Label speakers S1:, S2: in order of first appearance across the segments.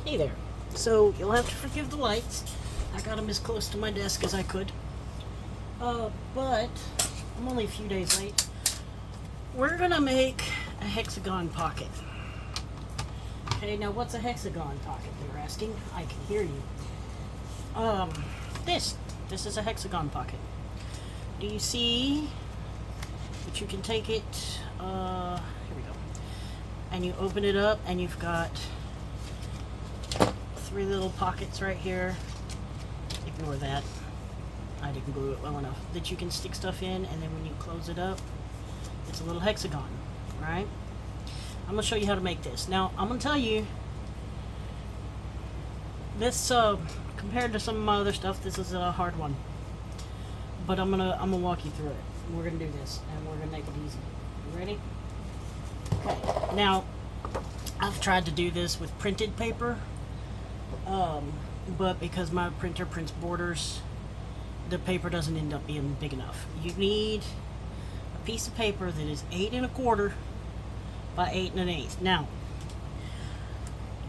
S1: Hey there. So you'll have to forgive the lights. I got them as close to my desk as I could. But I'm only a few days late. We're gonna make a hexagon pocket. Okay, now what's a hexagon pocket, you're asking? I can hear you. This is a hexagon pocket. Do you see that you can take it, here we go. And you open it up and you've got 3 little pockets right here. Ignore that. I didn't glue it well enough. That you can stick stuff in, and then when you close it up, it's a little hexagon, right? I'm going to show you how to make this. Now, I'm going to tell you, this, compared to some of my other stuff, this is a hard one. But I'm gonna walk you through it. We're going to do this, and we're going to make it easy. You ready? Okay. Now, I've tried to do this with printed paper, but because my printer prints borders, the paper doesn't end up being big enough. You need a piece of paper that is 8 1/4 by 8 1/8. Now,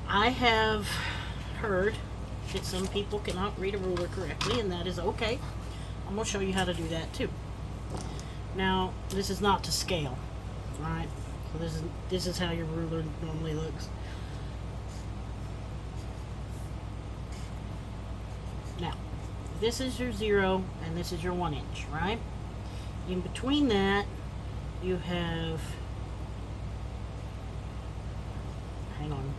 S1: I have heard that some people cannot read a ruler correctly, and that is okay. I'm going to show you how to do that too. Now, this is not to scale, right? So this is how your ruler normally looks. Now, this is your 0 and this is your 1 inch, right? In between that, you have, hang on.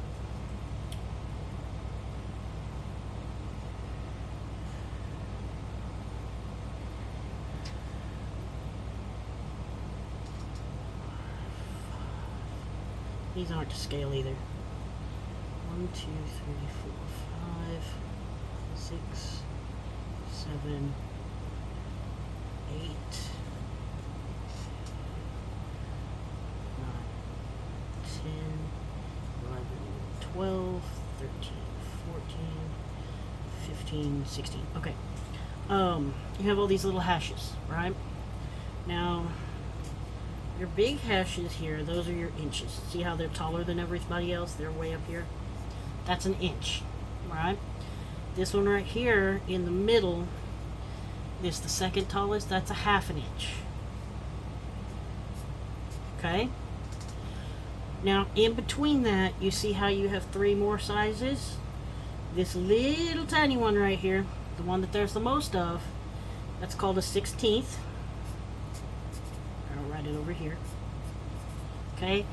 S1: These aren't to scale either. 1, 2, 3, 4, 5, 6, 7, 8, 9, 10, 11, 12, 13, 14, 15, 16. Okay. You have all these little hashes, right? Now, your big hashes here, those are your inches. See how they're taller than everybody else? They're way up here. That's an inch, right? This one right here in the middle is the second tallest. That's a 1/2 inch. Okay? Now, in between that, you see how you have 3 more sizes? This little tiny one right here, the one that there's the most of, that's called a 1/16. I'll write it over here. Okay?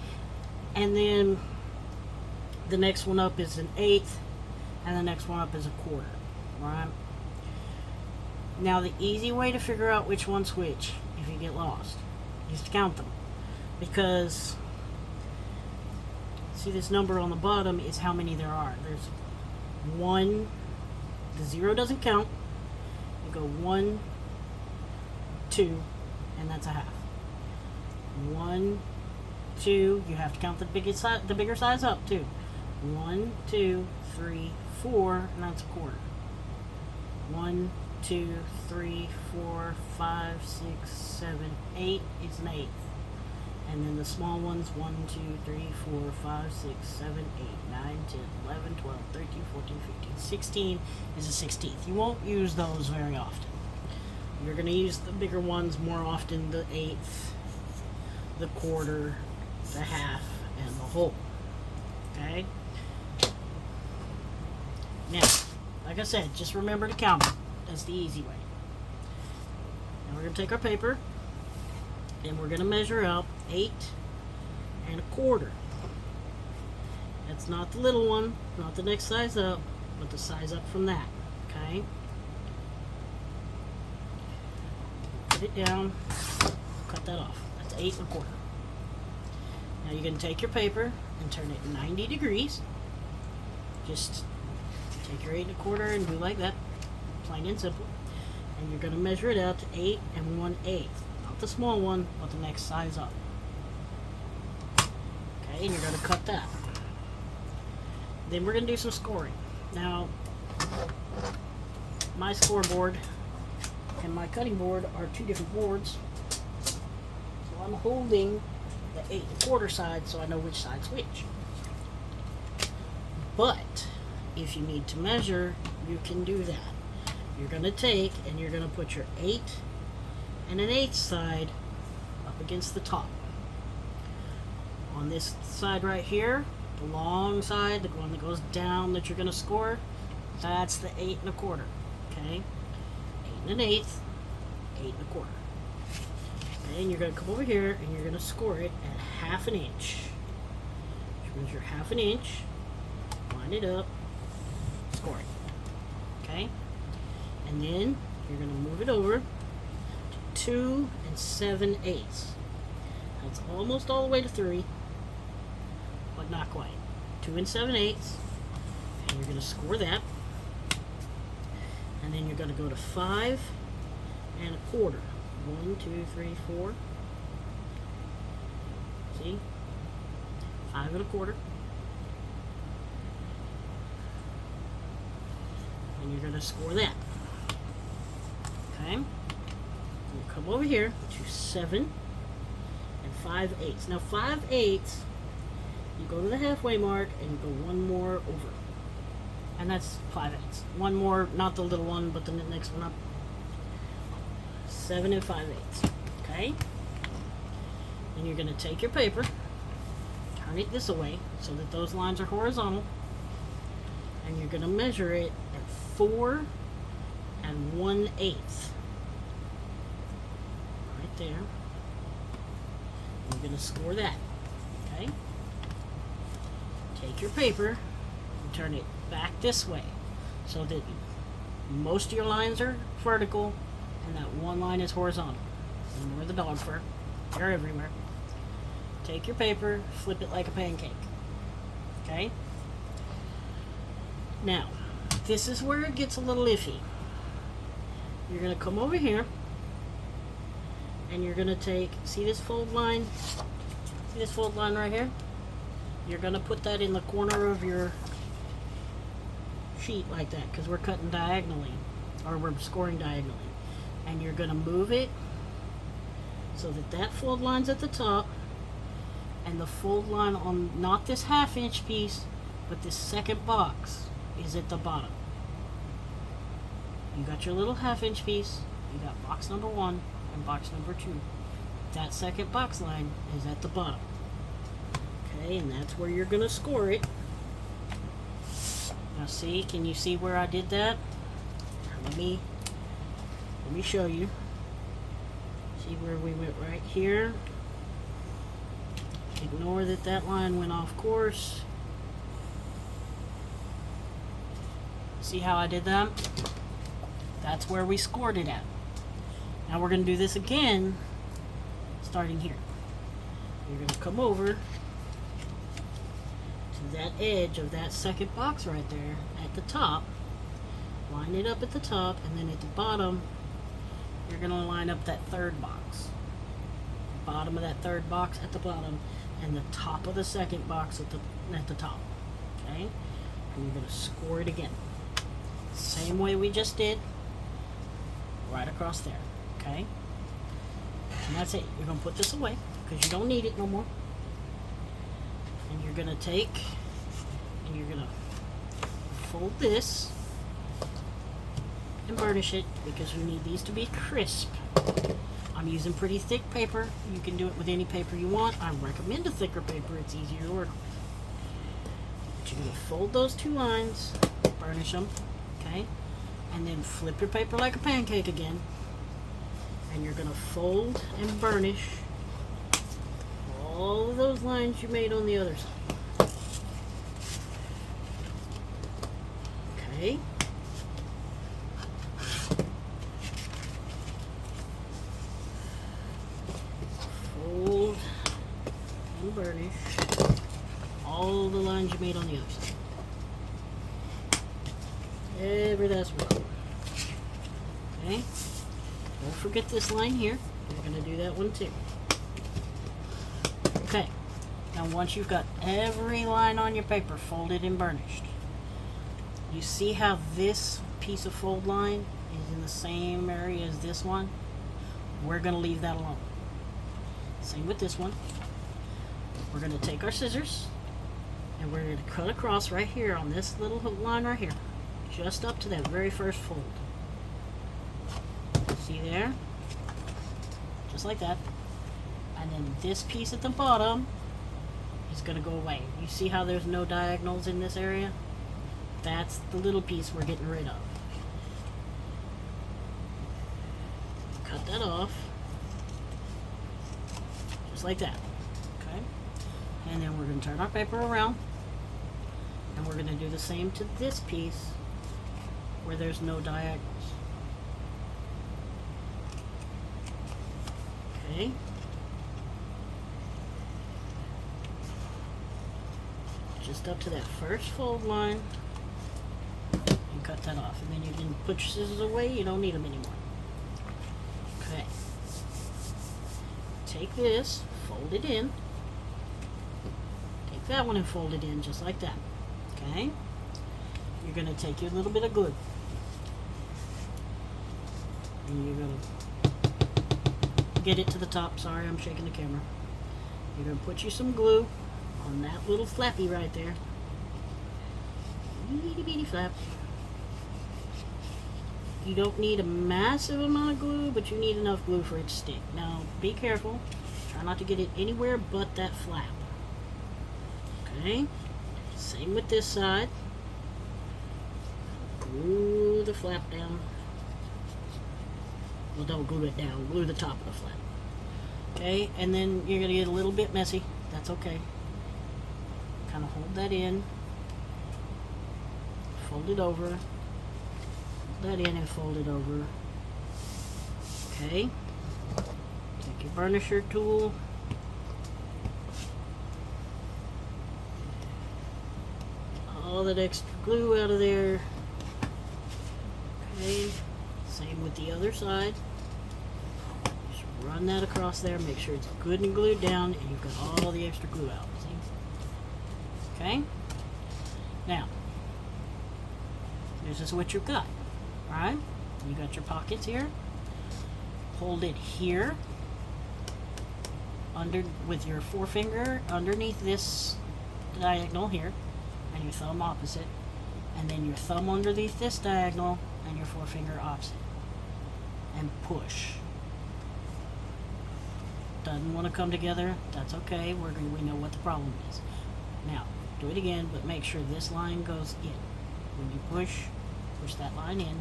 S1: And then the next one up is an 1/8, and the next one up is a 1/4. Right? Now, the easy way to figure out which one's which, if you get lost, is to count them. Because, see this number on the bottom is how many there are. There's 1, the 0 doesn't count. You go 1, 2, and that's a 1/2. 1, 2, you have to count the bigger size up too. 1, 2, 3, 4, and that's a 1/4. 1, 2, 3, 4, 5, 6, 7, 8 is an 1/8. And then the small ones, 1, 2, 3, 4, 5, 6, 7, 8, 9, 10, 11, 12, 13, 14, 15, 16 is a 1/16. You won't use those very often. You're going to use the bigger ones more often, the 1/8, the 1/4, the 1/2, and the whole. Okay? Now, like I said, just remember to count them. That's the easy way. Now we're going to take our paper, and we're going to measure out 8 1/4. That's not the little one, not the next size up, but the size up from that. Okay? Put it down, cut that off. That's 8 1/4. Now you're going to take your paper and turn it 90 degrees. Just take your 8 1/4 and do like that, plain and simple. And you're going to measure it out to 8 1/8. Not the small one, but the next size up. Okay, and you're going to cut that. Then we're going to do some scoring. Now, my scoreboard and my cutting board are 2 different boards. So I'm holding the 8 1/4 side so I know which side's which. But if you need to measure, you can do that. You're going to take and you're going to put your 8 and an 1/8 side up against the top. On this side right here, the long side, the one that goes down that you're going to score, that's the 8 1/4. Okay? 8 1/8, 8 1/4. Okay, and you're going to come over here and you're going to score it at 1/2 inch. Which means you're 1/2 inch, line it up, score it. Okay? And then you're going to move it over to 2 7/8. That's almost all the way to 3, but not quite. 2 7/8, and you're going to score that. And then you're going to go to 5 1/4. 1, 2, 3, 4. See? 5 1/4. And you're going to score that. Okay? You come over here to 7 5/8. Now 5/8, you go to the halfway mark and you go one more over. And that's 5/8. One more, not the little one, but the next one up. 7 5/8. Okay? And you're going to take your paper, turn it this way so that those lines are horizontal, and you're going to measure it at 4 1/8. Right there. You're going to score that. Okay? Take your paper and turn it back this way so that most of your lines are vertical and that one line is horizontal. Ignore the dog fur. They're everywhere. Take your paper, flip it like a pancake. Okay? Now, this is where it gets a little iffy. You're going to come over here and you're going to take, see this fold line? See this fold line right here? You're going to put that in the corner of your sheet like that, because we're cutting diagonally, or we're scoring diagonally. And you're going to move it so that that fold line's at the top, and the fold line on not this 1/2 inch piece, but this second box is at the bottom. You got your little 1/2 inch piece, you got box number 1 and box number 2. That second box line is at the bottom. Okay, and that's where you're going to score it. Now see, can you see where I did that? Let me show you. See where we went right here. Ignore that line went off course. See how I did that? That's where we scored it at. Now we're going to do this again, starting here. You're going to come over to that edge of that second box right there at the top. Line it up at the top, and then at the bottom, you're going to line up that third box. The bottom of that third box at the bottom, and the top of the second box at the top. Okay? And you're going to score it again. Same way we just did, right across there. Okay? And that's it. You're going to put this away because you don't need it no more. And you're going to take and you're going to fold this and burnish it because you need these to be crisp. I'm using pretty thick paper. You can do it with any paper you want. I recommend a thicker paper. It's easier to work with. But you're going to fold those two lines, burnish them, okay? And then flip your paper like a pancake again. And you're going to fold and burnish all of those lines you made on the other side. Okay? Fold and burnish all the lines you made on the other side. Every last one. Okay? Don't forget this line here. You're going to do that one too. Okay. Now once you've got every line on your paper folded and burnished, you see how this piece of fold line is in the same area as this one? We're going to leave that alone. Same with this one. We're going to take our scissors And we're going to cut across right here on this little hook line right here, just up to that very first fold. See there? Just like that. And then this piece at the bottom is going to go away. You see how there's no diagonals in this area? That's the little piece we're getting rid of. Cut that off. Just like that. Okay? And then we're going to turn our paper around. And we're going to do the same to this piece where there's no diagonals. Okay? Just up to that first fold line and cut that off. And then you can put your scissors away, you don't need them anymore. Okay. Take this, fold it in. Take that one and fold it in just like that. Okay? You're going to take your little bit of glue. And you're going to get it to the top. Sorry, I'm shaking the camera. You're going to put you some glue on that little flappy right there. Itty bitty flap. You don't need a massive amount of glue, but you need enough glue for it to stick. Now, be careful. Try not to get it anywhere but that flap. Okay? Same with this side. Glue the flap down. Well, don't glue it down. Glue the top of the flap. Okay? And then you're going to get a little bit messy. That's okay. Kind of hold that in. Fold it over. Hold that in and fold it over. Okay? Take your burnisher tool. All that extra glue out of there. Okay, same with the other side. Just run that across there, make sure it's good and glued down, and you've got all the extra glue out. See? Okay? Now, this is what you've got. Alright? You got your pockets here. Hold it here under with your forefinger underneath this diagonal here, and your thumb opposite, and then your thumb underneath this diagonal and your forefinger opposite, and push. Doesn't want to come together, that's okay. We know what the problem is. Now do it again, but make sure this line goes in. When you push that line in,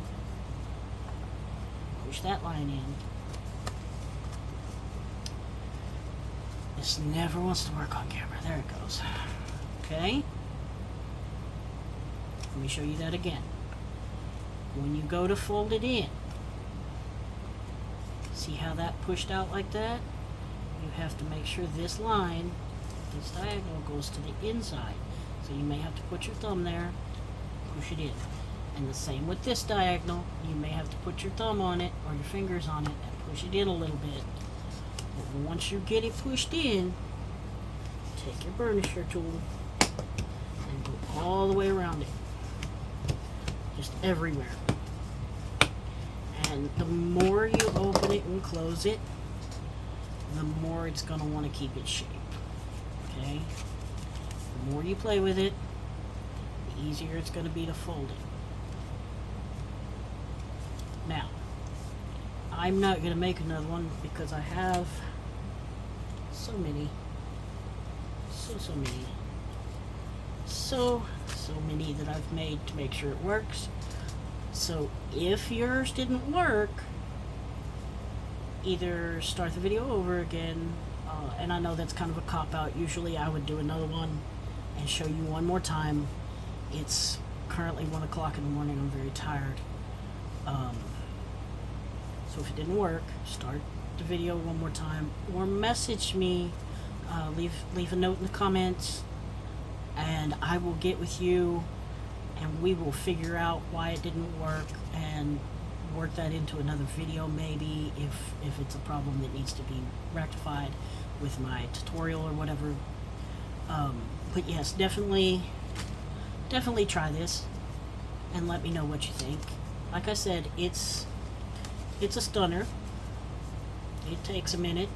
S1: push that line in. This never wants to work on camera. There it goes. Okay? Let me show you that again. When you go to fold it in, see how that pushed out like that? You have to make sure this line, this diagonal, goes to the inside. So you may have to put your thumb there, push it in. And the same with this diagonal. You may have to put your thumb on it or your fingers on it and push it in a little bit. But once you get it pushed in, take your burnisher tool and go all the way around it. Just everywhere. And the more you open it and close it, the more it's going to want to keep its shape. Okay? The more you play with it, the easier it's going to be to fold it. Now, I'm not going to make another one because I have so many that I've made to make sure it works. So if yours didn't work, either start the video over again, and I know that's kind of a cop-out. Usually I would do another one and show you one more time. It's currently 1 o'clock in the morning. I'm very tired. So if it didn't work, start the video one more time, or message me, leave a note in the comments, and I will get with you and we will figure out why it didn't work and work that into another video, maybe, if it's a problem that needs to be rectified with my tutorial or whatever. But yes, definitely try this and let me know what you think. Like I said, it's a stunner. It takes a minute,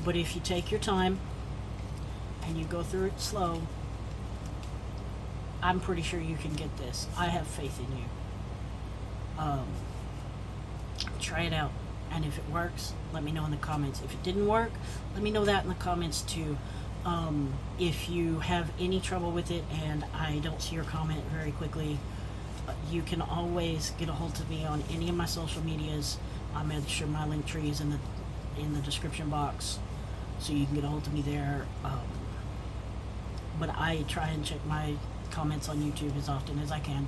S1: but if you take your time and you go through it slow, I'm pretty sure you can get this. I have faith in you. Try it out, and if it works, let me know in the comments. If it didn't work, let me know that in the comments too. If you have any trouble with it and I don't see your comment very quickly, you can always get a hold of me on any of my social medias. I'm sure my link tree is in the description box, so you can get a hold of me there. But I try and check my comments on YouTube as often as I can.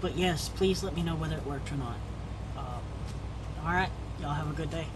S1: But yes, please let me know whether it worked or not. Alright, y'all have a good day.